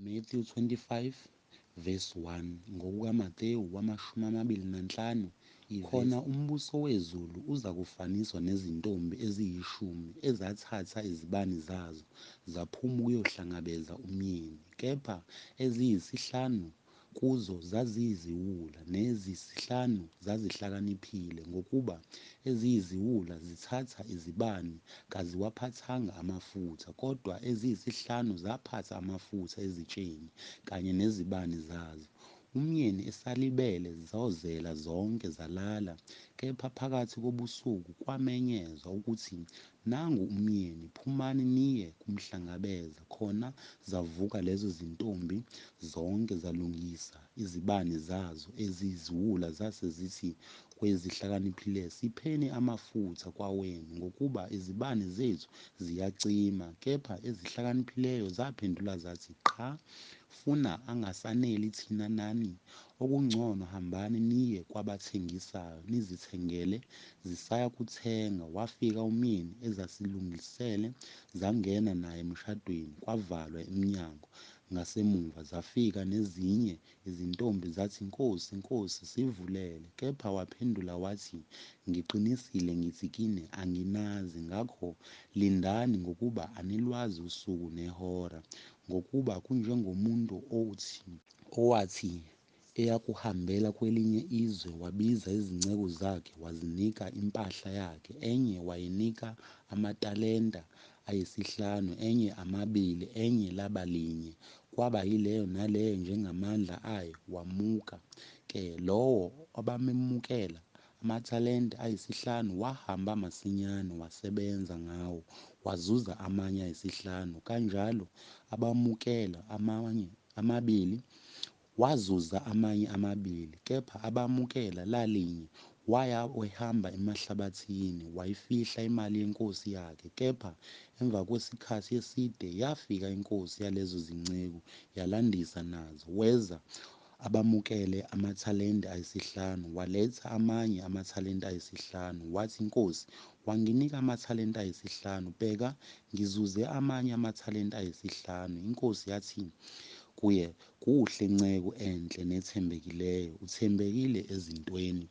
Matthew 25 verse 1 ngokukaMateyu 25, khona umbuso wezulu uza kufaniswa nezintombi eziyishumi ezathatha izibani zazo zaphuma ukuyohlangabeza umyeni, kepha eziyisihlanu kuzo zaziyiziwula neziyisihlanu zazihlakaniphile, ngokuba eziyiziwula zithatha izibani kaziwaphathanga amafutha, kodwa eziyisihlanu zaphatha amafutha ezitsheni kanye nezibani zazo. Umyeni esalibele zozela zonke zalala, kepha phakathi kobusuku kwamenyezwa ukuthi, nangu umyeni, phumani niye kumhlangabeza. Khona zavuka lezo zintombi zonke zalungisa izibani zazo. Eziyiziwula zase zithi kwezihlakaniphileyo, sipheni amafutha kwawenu, ngokuba izibani zethu ziyacima. Kepha ezihlakaniphileyo zaphendula zathi, qha, funa angasaneli thina nani? Okungcono hambani niye kwabathengisayo nizithengele. Zisaya kuthenga, wafika umyeni ezazilungisele, zangena naye emshadweni, kwavalwa iminyango ngasemuva. Zafika nezinye izintombi zathi, Nkosi, Nkosi, sivulele. Kepha waphendula wathi, ngiqinisile ngithi kini, anginazi. Ngakho lindani, ngokuba anilwazi usuku nehora. Ngokuba kunjengomuntu owathi eyakuhambela kwelinye izwe, wabiza izinceku zakhe, wazinika impahla yakhe. Enye wayinika amatalenta ayisihlanu, enye amabili, enye laba linye, kwaba yileyo naleyo njengamandla ayo. Wamuka-ke lowo abamemukela amathalenta ayisihlanu, wahamba masinyane wasebenza ngawo, wazuza amanye ayisihlanu. Kanjalo abamukela amanye amabili, wazuza amanye amabili. Kepha abamukela lalinye, waya wehamba emahlabathini, wayifihla imali yenkosi yakhe. Kepha emva kwesikhathi eside yafika inkosi yalezo zinceku, yalandisa nazo. Weza abamukele amathalenta ayisihlanu, waletha amanye amathalenta ayisihlanu. Wathi, Nkosi, wanginika amathalenta ayisihlanu. Bheka, ngizuze amanye amathalenta ayisihlanu. Inkosi yathi kuye, kuhle nceku enhle nethembekileyo, uthembekile ezintweni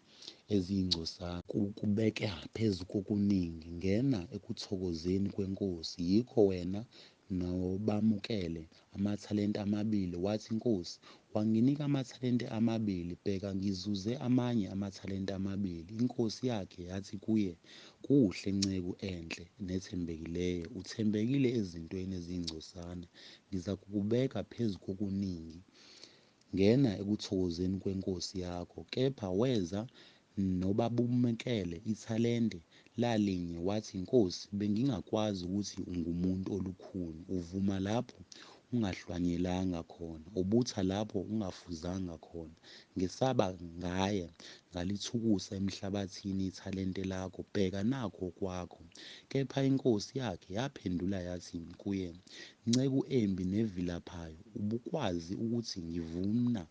eziyingcosana, kukubeka phezu kokuningi. Ngena ekuthokozeni kwenkosi. Yikho wena nobamukele amathalenta amabili wathi, Nkosi, wanginika amathalenta amabili. Bheka, ngizuze amanye amathalenta amabili. Inkosi yakhe yathi kuye, kuhle nceku enhle nethembekileyo, uthembekile ezintweni eziyingcosana, ngizakubeka phezu kokuningi. Ngena ekuthokozeni kwenkosi yakho. Kepha weza nobabumekele ithalente lalinye wathi, Nkosi, bengingakwazi ukuthi ungumuntu olukhuni, uvuma lapho ungahlwanyelanga khona, ubutha lapho ungafuzanga khona. Ngesaba ngaya ngalithukusa emhlabathini ithalente lakho. Bheka, nakhu okwakho. Kepha inkosi yakhe yaphendula yathi kuye, nceku embi nevilaphayo, ubukwazi ukuthi ngivuna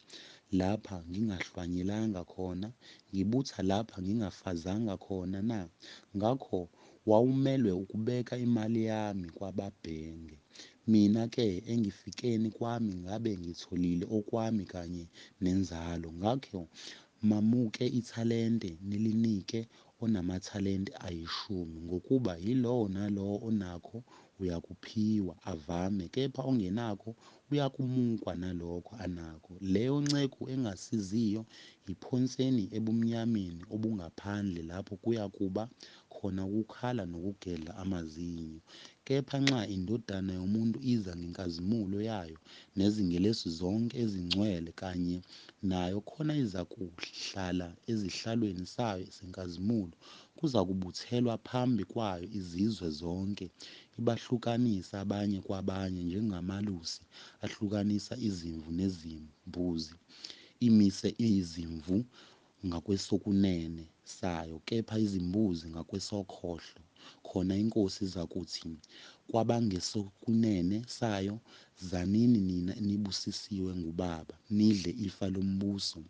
lapha ngingahlwanyelanga khona, ngibutha lapha ngingafazanga khona na? Ngakho wawumelwe ukubeka imali yami kwababhenge. Mina-ke engifikeni kwami ngabe ngitholile okwami kanye nenzalo. Ngakho mamuke ithalente nilinike onamathalente ayishumi, ngokuba yilowo nalowo onakho uyakuphiwa avame, kepha ongenakho uyakumukwa nalokho anakho. Leyo nceku engasiziyo iphonseni ebumnyameni obungaphandle, lapho kuyakuba khona ukukhala nokugedla amazinyo. Kepha nxa iNdodana yoMuntu iza ngenkazimulo yayo nezingilosi zonke ezingcwele kanye nayo, khona izakuhlala ezihlalweni sayo senkazimulo, kuzakubuthelwa phambi kwayo izizwe zonke, ibahlukanise abanye kwabanye njengamalusi ahlukanisa izimvu nezimbuzi, imise izimvu ngakwesokunene sayo, kepha izimbuzi ngakwesokhohlo. Khona iNkosi izakuthi kwabangesokunene sayo, zanini nina enibusisiwe nguBaba, nidle ifa lombuso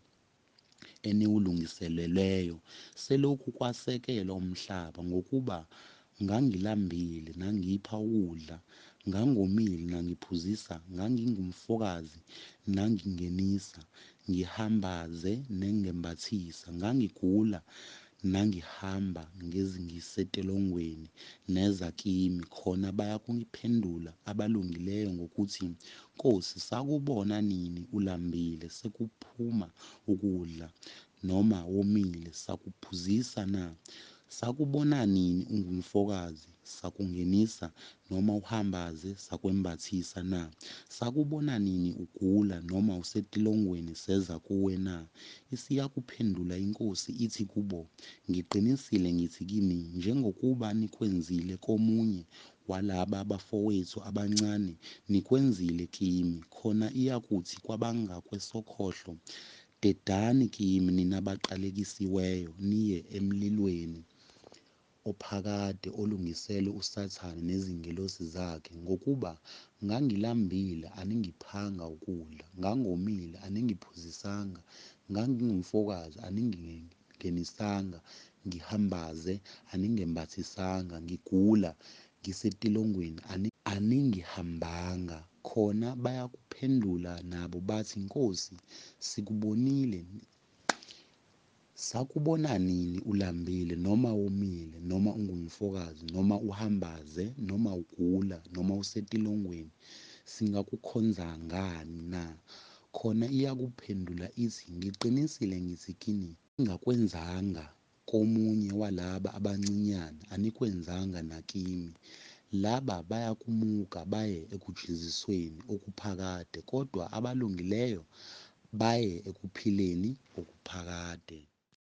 eniwulungiselelweyo. Selokhu kwasekelwa umhlaba, ngokuba ngangilambile, nangipha ukudla, ngangomile nangiphuzisa, ngangingumfokazi nangingenisa, ngihambaze nengembathisa, ngangigula nangihamba ngisetolongweni neza kimi, khona bayakungiphendula abalungileyo ngokuthi, Nkosi, sakubona nini ulambile sekuphuma ukudla, noma womile sakuphuzisa na? Sakubona nini ungumfokazi sakungenisa, noma uhambaze sakwembathisa na? Sakubona nini ugula noma usetilongweni seza kuwe na? Isiyakuphendula inkosi ithi kubo, Ngiqinisile ngithi kini, njengokuba nikwenzile komunye walaba bafowethu abancane, nikwenzile kimi. Khona iyakuthi kwabangakwesokhohlo, Dedani kimi nina baqalekisiweyo, niye emlilweni ophakade olungiselwe uSathane nezingilosi zakhe, ngokuba ngangilambile aningiphanga ukudla, ngangomile aningiphuzisanga, ngangingumfokazi aningingenisanga, ngihambaze aningembathisanga, ngigula ngisetilongweni aningihambanga. Khona bayakuphendula nabo bathi, Nkosi, sikubonile. Sakubona nini ulambile noma womile noma ungumfokazi noma uhambaze noma ugula noma usetilongweni singakukhonzangani na? Khona iyakuphendula ithi, Ngiqinisile ngithi kini, ningakwenzanga komunye walaba abancinyane anikwenzanga nakimi. Laba bayakumuka baye ekujezisweni okuphakade, kodwa abalungileyo baye ekuphileni okuphakade.